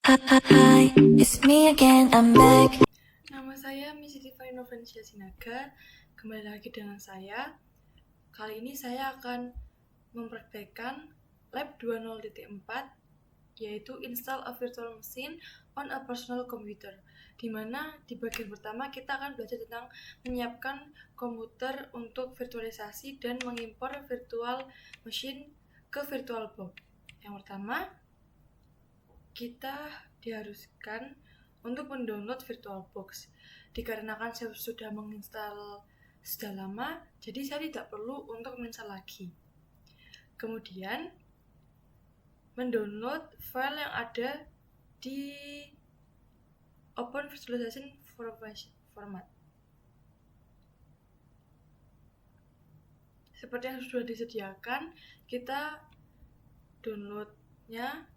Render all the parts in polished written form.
Hi, it's me again, I'm back. Nama saya Miss Diva Innovencia Sinaga. Kembali lagi dengan saya. Kali ini saya akan mempraktekkan Lab 20.4, yaitu Install a Virtual Machine on a Personal Computer, di mana di bagian pertama kita akan belajar tentang menyiapkan komputer untuk virtualisasi dan mengimpor virtual machine ke VirtualBox. Yang pertama, kita diharuskan untuk mendownload VirtualBox. Dikarenakan saya sudah menginstal sudah lama, jadi saya tidak perlu untuk menginstal lagi. Kemudian, mendownload file yang ada di Open Visualization Format. Seperti yang sudah disediakan, kita downloadnya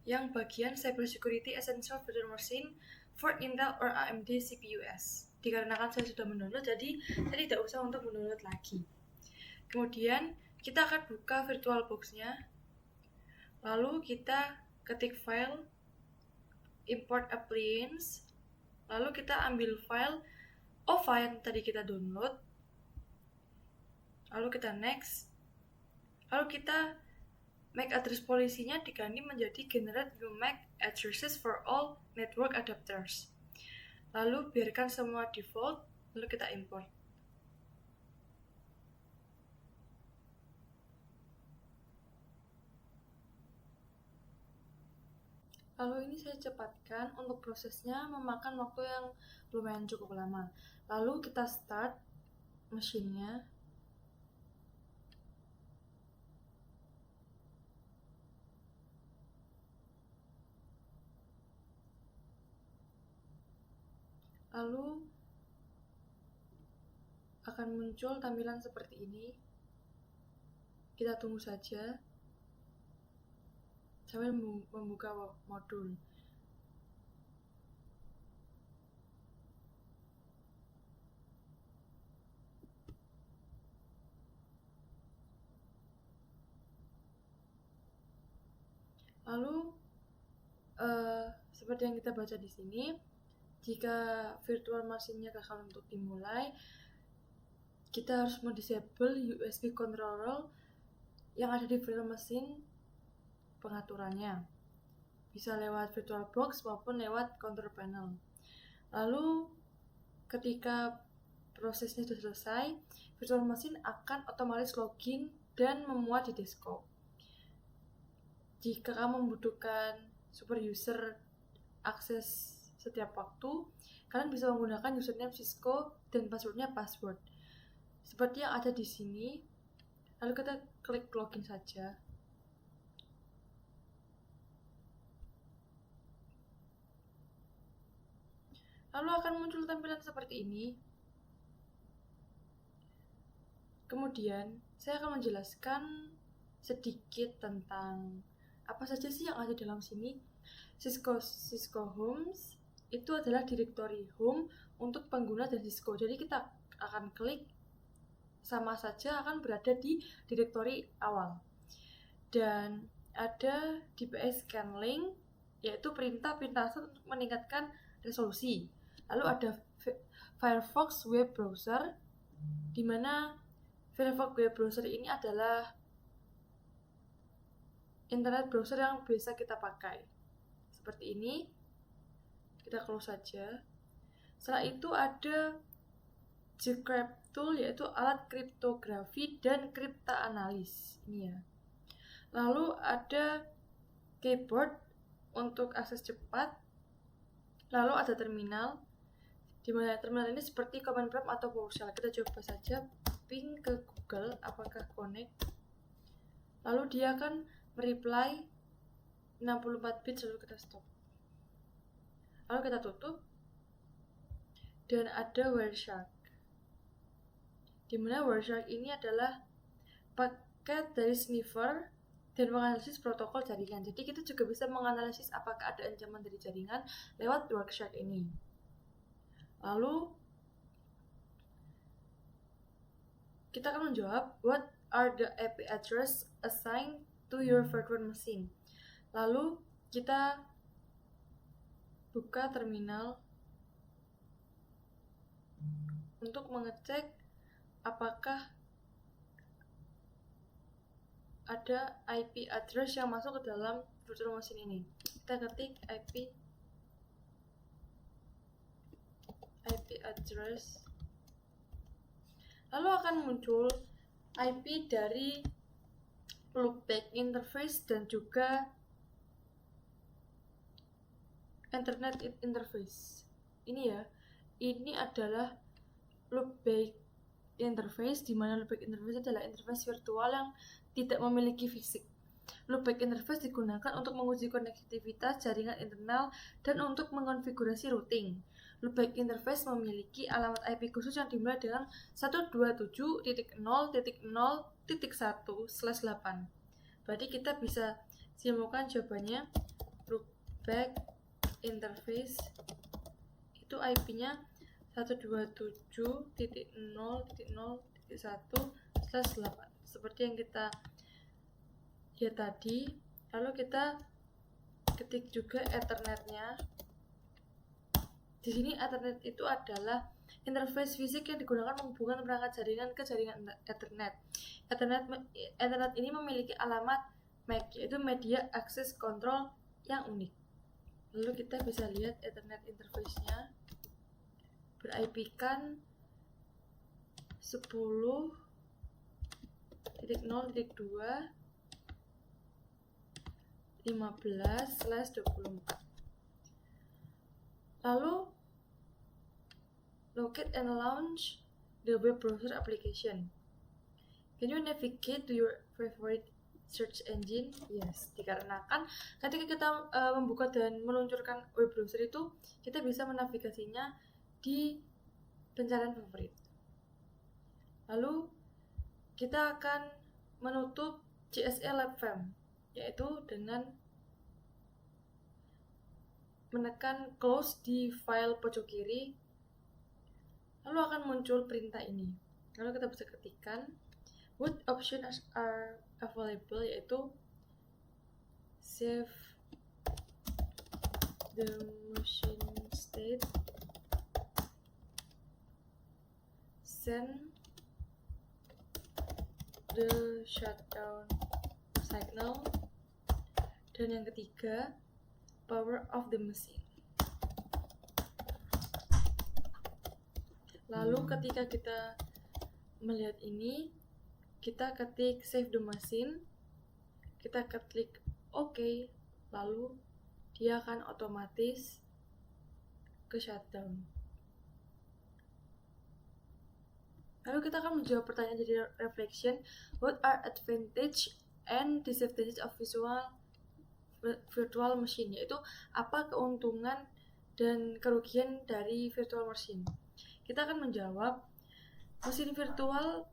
yang bagian Cybersecurity Essential Virtual Machine for Intel or AMD CPUs. Dikarenakan saya sudah mendownload, jadi saya tidak usah untuk mendownload lagi. Kemudian kita akan buka VirtualBox-nya, lalu kita ketik file import appliance, lalu kita ambil file OVA yang tadi kita download, lalu kita next, lalu kita MAC address policy-nya diganti menjadi generate new MAC addresses for all network adapters. Lalu biarkan semua default, lalu kita import. Lalu ini saya cepatkan, untuk prosesnya memakan waktu yang lumayan cukup lama. Lalu kita start mesinnya. Lalu akan muncul tampilan seperti ini. Kita tunggu saja sambil membuka modul. Lalu seperti yang kita baca di sini, jika virtual machine-nya gagal untuk dimulai, kita harus mendisable USB controller yang ada di virtual machine. Pengaturannya bisa lewat VirtualBox maupun lewat control panel. Lalu ketika prosesnya sudah selesai, virtual machine akan otomatis login dan memuat di desktop. Jika kamu membutuhkan super user akses setiap waktu, kalian bisa menggunakan username Cisco dan passwordnya password seperti yang ada di sini. Lalu kita klik login saja. Lalu akan muncul tampilan seperti ini. Kemudian saya akan menjelaskan sedikit tentang apa saja sih yang ada dalam sini. Cisco Homes itu adalah directory home untuk pengguna dan Cisco. Jadi kita akan klik, sama saja akan berada di directory awal. Dan ada DPS scanlink, yaitu perintah untuk meningkatkan resolusi. Lalu ada Firefox web browser, di mana Firefox web browser ini adalah internet browser yang biasa kita pakai. Seperti ini. Kita close saja. Setelah itu ada Gcrypt tool, yaitu alat kriptografi dan kripta analis. Ini ya. Lalu ada keyboard untuk akses cepat. Lalu ada terminal, di mana terminal ini seperti command prompt atau PowerShell. Kita coba saja ping ke Google apakah connect. Lalu dia akan mereply 64 bit, lalu kita stop. Lalu kita tutup. Dan ada Wireshark, di mana Wireshark ini adalah paket dari sniffer dan menganalisis protokol jaringan. Jadi kita juga bisa menganalisis apakah ada ancaman dari jaringan lewat Wireshark ini. Lalu kita akan menjawab, what are the IP address assigned to your virtual machine. Lalu kita buka terminal untuk mengecek apakah ada IP address yang masuk ke dalam virtual machine ini. Kita ketik IP address, lalu akan muncul IP dari loopback interface dan juga internet interface. Ini ya, ini adalah loopback interface, di mana loopback interface adalah interface virtual yang tidak memiliki fisik. Loopback interface digunakan untuk menguji konektivitas jaringan internal dan untuk mengonfigurasi routing. Loopback interface memiliki alamat IP khusus yang dimulai dengan 127.0.0.1/8. Berarti kita bisa simpulkan jawabannya, loopback interface itu IP-nya 127.0.0.1/8 seperti yang kita lihat tadi. Lalu kita ketik juga Ethernet-nya. Di sini Ethernet itu adalah interface fisik yang digunakan menghubungkan perangkat jaringan ke jaringan Ethernet. Ethernet ini memiliki alamat MAC, yaitu Media Access Control yang unik. Lalu kita bisa lihat Ethernet interface-nya ber-IP-kan 10.0.2.15/24. Lalu locate and launch the web browser application. Can you navigate to your favorite search engine? Yes, dikarenakan ketika kita membuka dan meluncurkan web browser itu, kita bisa menavigasinya di pencarian favorit. Lalu kita akan menutup CSE LabFam, yaitu dengan menekan close di file pojok kiri. Lalu akan muncul perintah ini. Lalu kita bisa ketikkan what options are available, yaitu save the machine state, send the shutdown signal, dan yang ketiga power off the machine. Lalu ketika kita melihat ini, kita ketik save the machine, kita klik OK, lalu dia akan otomatis ke shutdown. Lalu kita akan menjawab pertanyaan jadi reflection, what are advantage and disadvantage of virtual machine, yaitu apa keuntungan dan kerugian dari virtual machine. Kita akan menjawab, mesin virtual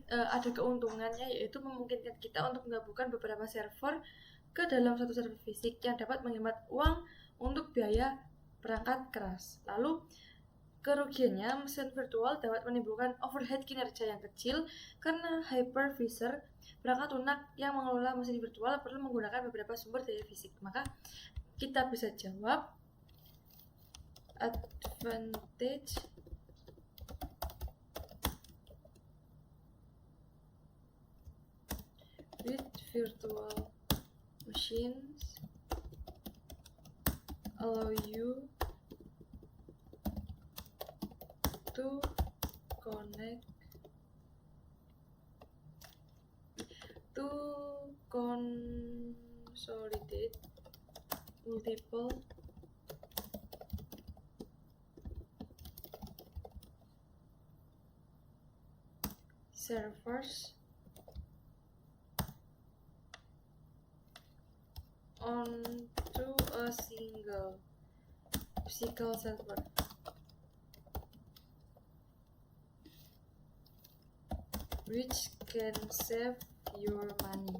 ada keuntungannya, yaitu memungkinkan kita untuk menggabungkan beberapa server ke dalam satu server fisik yang dapat menghemat uang untuk biaya perangkat keras. Lalu kerugiannya, mesin virtual dapat menimbulkan overhead kinerja yang kecil karena hypervisor, perangkat lunak yang mengelola mesin virtual, perlu menggunakan beberapa sumber daya fisik. Maka kita bisa jawab advantage with virtual machines allow you to consolidate multiple servers onto a single physical server, which can save your money.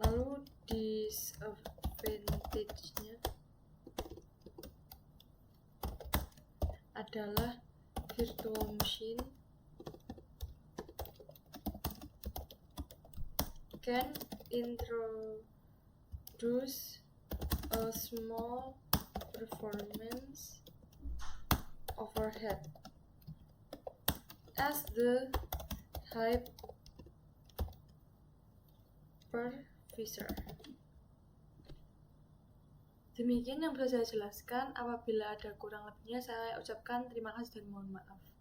Lalu disadvantage-nya adalah virtual machine can introduce a small performance overhead as the hypervisor. Demikian yang bisa saya jelaskan. Apabila ada kurang lebihnya, saya ucapkan terima kasih dan mohon maaf.